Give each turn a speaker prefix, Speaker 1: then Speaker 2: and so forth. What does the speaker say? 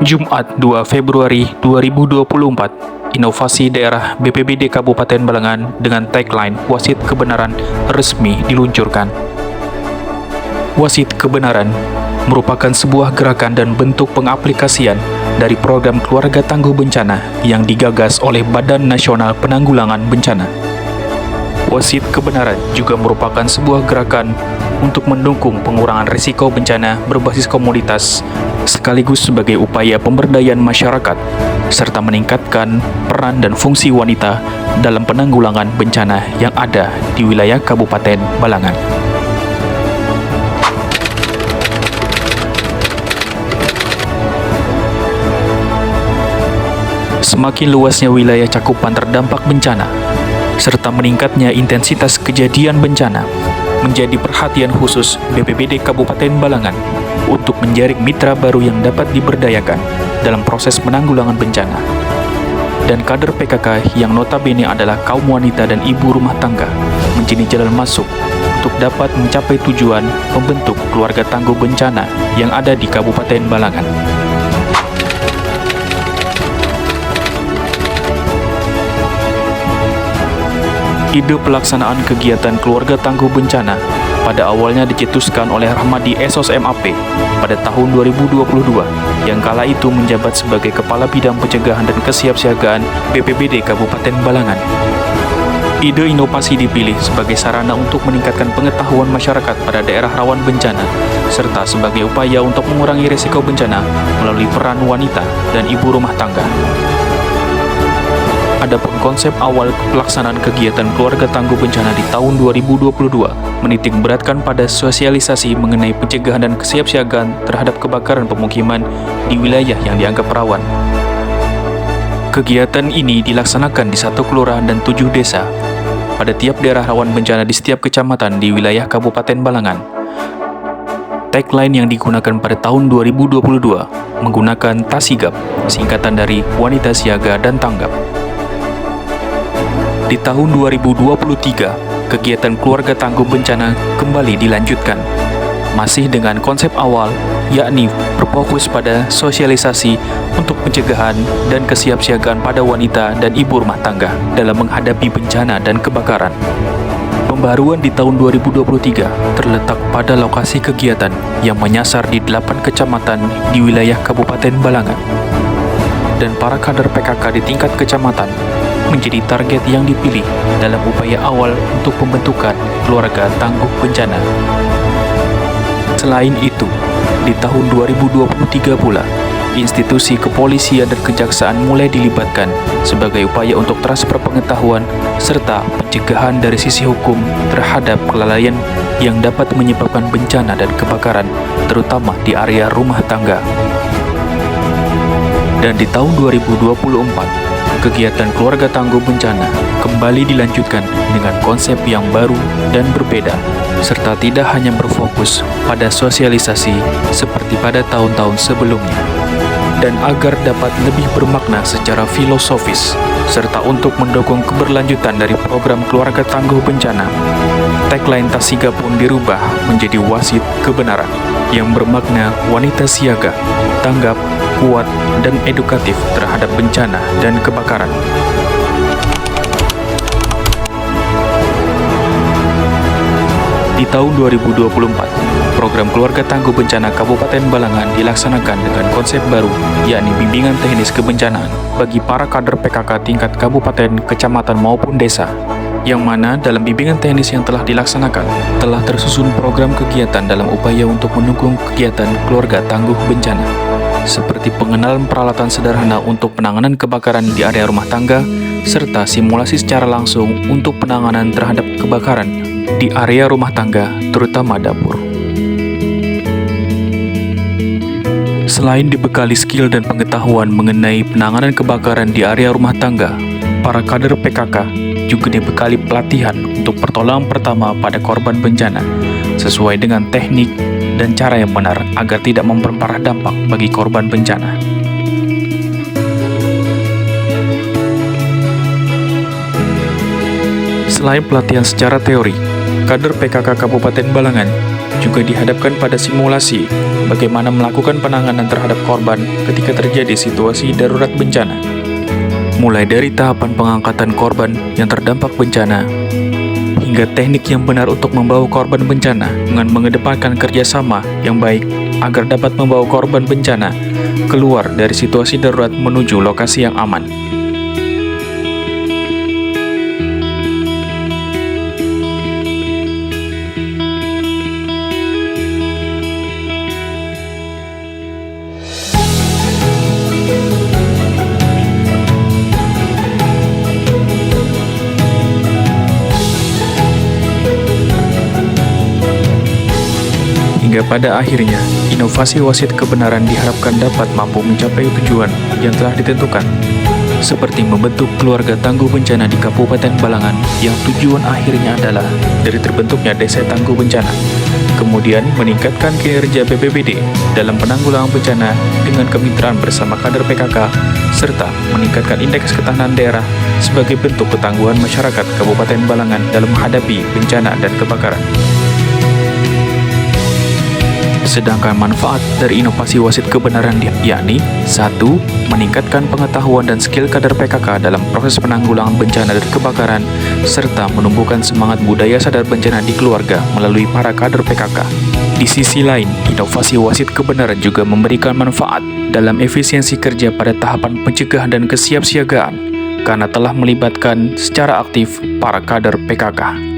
Speaker 1: Jumat 2 Februari 2024, inovasi daerah BPBD Kabupaten Balangan dengan tagline Wasit Kebenaran resmi diluncurkan. Wasit Kebenaran merupakan sebuah gerakan dan bentuk pengaplikasian dari program Keluarga Tangguh Bencana yang digagas oleh Badan Nasional Penanggulangan Bencana. Wasit Kebenaran juga merupakan sebuah gerakan untuk mendukung pengurangan risiko bencana berbasis komunitas, sekaligus sebagai upaya pemberdayaan masyarakat, serta meningkatkan peran dan fungsi wanita dalam penanggulangan bencana yang ada di wilayah Kabupaten Balangan. Semakin luasnya wilayah cakupan terdampak bencana, serta meningkatnya intensitas kejadian bencana, menjadi perhatian khusus BPBD Kabupaten Balangan untuk menjaring mitra baru yang dapat diberdayakan dalam proses penanggulangan bencana. Dan kader PKK yang notabene adalah kaum wanita dan ibu rumah tangga menjadi jalan masuk untuk dapat mencapai tujuan membentuk keluarga tangguh bencana yang ada di Kabupaten Balangan. Ide pelaksanaan kegiatan Keluarga Tangguh Bencana pada awalnya dicetuskan oleh Rahmadi Esos MAP pada tahun 2022 yang kala itu menjabat sebagai Kepala Bidang Pencegahan dan Kesiapsiagaan BPBD Kabupaten Balangan. Ide inovasi dipilih sebagai sarana untuk meningkatkan pengetahuan masyarakat pada daerah rawan bencana, serta sebagai upaya untuk mengurangi risiko bencana melalui peran wanita dan ibu rumah tangga. Adapun konsep awal pelaksanaan kegiatan Keluarga Tangguh Bencana di tahun 2022 menitik beratkan pada sosialisasi mengenai pencegahan dan kesiapsiagaan terhadap kebakaran pemukiman di wilayah yang dianggap rawan. Kegiatan ini dilaksanakan di 1 kelurahan dan 7 desa pada tiap daerah rawan bencana di setiap kecamatan di wilayah Kabupaten Balangan. Tagline yang digunakan pada tahun 2022 menggunakan TASIGAP, singkatan dari Wanita Siaga dan Tanggap. Di tahun 2023, kegiatan Keluarga Tangguh Bencana kembali dilanjutkan, masih dengan konsep awal, yakni berfokus pada sosialisasi untuk pencegahan dan kesiapsiagaan pada wanita dan ibu rumah tangga dalam menghadapi bencana dan kebakaran. Pembaruan di tahun 2023 terletak pada lokasi kegiatan yang menyasar di 8 kecamatan di wilayah Kabupaten Balangan. Dan para kader PKK di tingkat kecamatan menjadi target yang dipilih dalam upaya awal untuk pembentukan Keluarga Tangguh Bencana. Selain itu, di tahun 2023 pula, institusi kepolisian dan kejaksaan mulai dilibatkan sebagai upaya untuk transfer pengetahuan serta pencegahan dari sisi hukum terhadap kelalaian yang dapat menyebabkan bencana dan kebakaran, terutama di area rumah tangga. Dan di tahun 2024, kegiatan Keluarga Tangguh Bencana kembali dilanjutkan dengan konsep yang baru dan berbeda, serta tidak hanya berfokus pada sosialisasi seperti pada tahun-tahun sebelumnya. Dan agar dapat lebih bermakna secara filosofis, serta untuk mendukung keberlanjutan dari program Keluarga Tangguh Bencana, tagline TASIGAP pun dirubah menjadi Wasit Kebenaran, yang bermakna wanita siaga, tanggap, kuat, dan edukatif terhadap bencana dan kebakaran. Di tahun 2024, program Keluarga Tangguh Bencana Kabupaten Balangan dilaksanakan dengan konsep baru, yakni bimbingan teknis kebencanaan bagi para kader PKK tingkat kabupaten, kecamatan maupun desa, yang mana dalam bimbingan teknis yang telah dilaksanakan, telah tersusun program kegiatan dalam upaya untuk mendukung kegiatan Keluarga Tangguh Bencana, seperti pengenalan peralatan sederhana untuk penanganan kebakaran di area rumah tangga, serta simulasi secara langsung untuk penanganan terhadap kebakaran di area rumah tangga, terutama dapur. Selain dibekali skill dan pengetahuan mengenai penanganan kebakaran di area rumah tangga, para kader PKK juga dibekali pelatihan untuk pertolongan pertama pada korban bencana, sesuai dengan teknik dan cara yang benar agar tidak memperparah dampak bagi korban bencana. Selain pelatihan secara teori, kader PKK Kabupaten Balangan juga dihadapkan pada simulasi bagaimana melakukan penanganan terhadap korban ketika terjadi situasi darurat bencana. Mulai dari tahapan pengangkatan korban yang terdampak bencana, hingga teknik yang benar untuk membawa korban bencana dengan mengedepankan kerjasama yang baik agar dapat membawa korban bencana keluar dari situasi darurat menuju lokasi yang aman. Hingga pada akhirnya, inovasi wasit kebenaran diharapkan dapat mampu mencapai tujuan yang telah ditentukan, seperti membentuk keluarga tangguh bencana di Kabupaten Balangan yang tujuan akhirnya adalah dari terbentuknya desa tangguh bencana, kemudian meningkatkan kinerja BPBD dalam penanggulangan bencana dengan kemitraan bersama kader PKK, serta meningkatkan indeks ketahanan daerah sebagai bentuk ketangguhan masyarakat Kabupaten Balangan dalam menghadapi bencana dan kebakaran. Sedangkan manfaat dari inovasi wasit kebenaran yakni 1. Meningkatkan pengetahuan dan skill kader PKK dalam proses penanggulangan bencana dan kebakaran, serta menumbuhkan semangat budaya sadar bencana di keluarga melalui para kader PKK. Di sisi lain, inovasi wasit kebenaran juga memberikan manfaat dalam efisiensi kerja pada tahapan pencegahan dan kesiapsiagaan, karena telah melibatkan secara aktif para kader PKK.